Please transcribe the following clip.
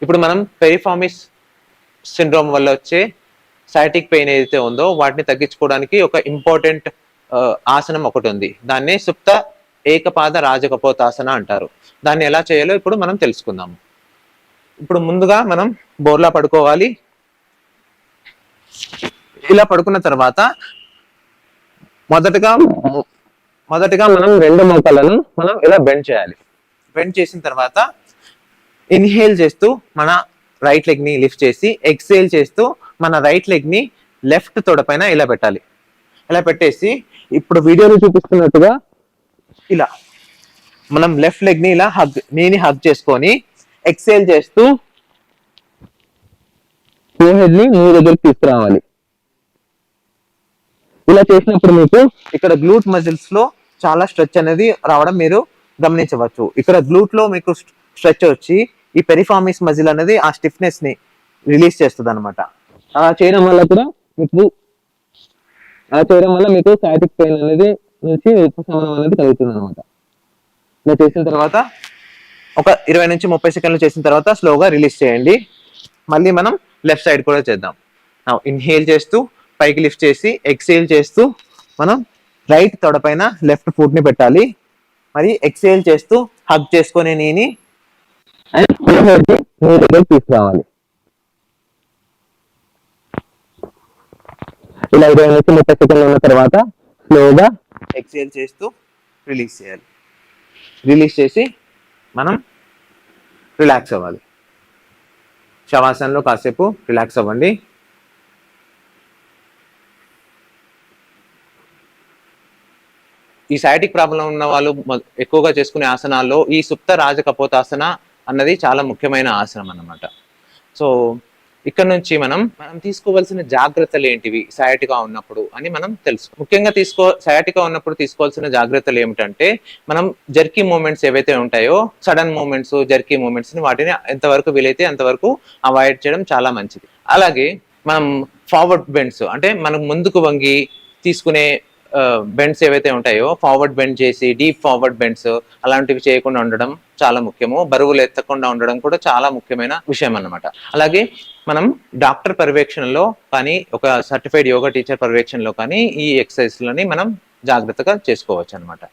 ఇప్పుడు మనం పెరిఫార్మిస్ సిండ్రోమ్ వల్ల వచ్చే సైటిక్ పెయిన్ ఏదైతే ఉందో వాటిని తగ్గించుకోవడానికి ఒక ఇంపార్టెంట్ ఆసనం ఒకటి ఉంది. దాన్నే సుప్త ఏకపాద రాజకపోతాసన అంటారు. దాన్ని ఎలా చేయాలో ఇప్పుడు మనం తెలుసుకుందాము. ఇప్పుడు ముందుగా మనం బోర్లా పడుకోవాలి. ఇలా పడుకున్న తర్వాత మొదటగా మనం రెండు మోకాళ్ళను మనం ఇలా బెండ్ చేయాలి. బెండ్ చేసిన తర్వాత ఇన్హేల్ చేస్తూ మన రైట్ లెగ్ ని లిఫ్ట్ చేసి, ఎక్సేల్ చేస్తూ మన రైట్ లెగ్ ని లెఫ్ట్ తొడ పైన ఇలా పెట్టాలి. ఇలా పెట్టేసి ఇప్పుడు వీడియోలో చూపిస్తున్నట్టుగా ఇలా మనం లెఫ్ట్ లెగ్ ని ఇలా నీని హగ్ చేసుకొని ఎక్సేల్ చేస్తూ ఫోర్హెడ్ ని మీ దగ్గరికి తీసుకురావాలి. ఇలా చేసినప్పుడు మీకు ఇక్కడ గ్లూట్ మజిల్స్ లో చాలా స్ట్రెచ్ అనేది రావడం మీరు గమనించవచ్చు. ఇక్కడ గ్లూట్ లో మీకు స్ట్రెచ్ వచ్చి ఈ పెరిఫార్మిస్ మజిల్ అనేది ఆ స్టిఫ్నెస్ ని రిలీజ్ చేస్తుంది అనమాట. అలా చేయడం వల్ల మీకు సైటిక్ పెయిన్ అనేది నుంచి ఉపశమనం అనేది కలుగుతుంది అనమాట. ఇలా చేసిన తర్వాత ఒక 20 నుంచి 30 సెకండ్లు చేసిన తర్వాత స్లోగా రిలీజ్ చేయండి. మళ్ళీ మనం లెఫ్ట్ సైడ్ కూడా చేద్దాం. ఇన్హేల్ చేస్తూ పైకి లిఫ్ట్ చేసి, ఎక్సేల్ చేస్తూ మనం రైట్ తొడ పైన లెఫ్ట్ ఫుట్ ని పెట్టాలి. మరి ఎక్సేల్ చేస్తూ హగ్ చేసుకునే నీని తీసుకురావాలి. ఇలా 20 నుంచి 30 సెకండ్లు ఉన్న తర్వాత స్లోగా ఎక్సేల్ చేస్తూ రిలీజ్ చేయాలి. రిలీజ్ చేసి మనం రిలాక్స్ అవ్వాలి. శవాసనంలో కాసేపు రిలాక్స్ అవ్వండి. ఈ సైటిక్ ప్రాబ్లం ఉన్న వాళ్ళు ఎక్కువగా చేసుకునే ఆసనాల్లో ఈ సుప్త రాజకపోతాసన అన్నది చాలా ముఖ్యమైన ఆసనం అన్నమాట. సో ఇక్కడ నుంచి మనం తీసుకోవాల్సిన జాగ్రత్తలు ఏంటివి సయాటికా ఉన్నప్పుడు అని మనం తెలుసు. ముఖ్యంగా సయాటికా ఉన్నప్పుడు తీసుకోవాల్సిన జాగ్రత్తలు ఏమిటంటే, మనం జర్కీ మూమెంట్స్ ఏవైతే ఉంటాయో, సడన్ మూమెంట్స్, జర్కీ మూమెంట్స్ ని వాటిని ఎంతవరకు వీలైతే అంతవరకు అవాయిడ్ చేయడం చాలా మంచిది. అలాగే మనం ఫార్వర్డ్ బెండ్స్ అంటే మనం ముందుకు వంగి తీసుకునే బెండ్స్ ఏవైతే ఉంటాయో, ఫార్వర్డ్ బెండ్ చేసి డీప్ ఫార్వర్డ్ బెండ్స్ అలాంటివి చేయకుండా ఉండడం చాలా ముఖ్యము. బరువులు ఎత్తకుండా ఉండడం కూడా చాలా ముఖ్యమైన విషయం అన్నమాట. అలాగే మనం డాక్టర్ పర్యవేక్షణలో కానీ, ఒక సర్టిఫైడ్ యోగా టీచర్ పర్యవేక్షణలో కానీ ఈ ఎక్సర్సైజ్లని మనం జాగ్రత్తగా చేసుకోవచ్చు అనమాట.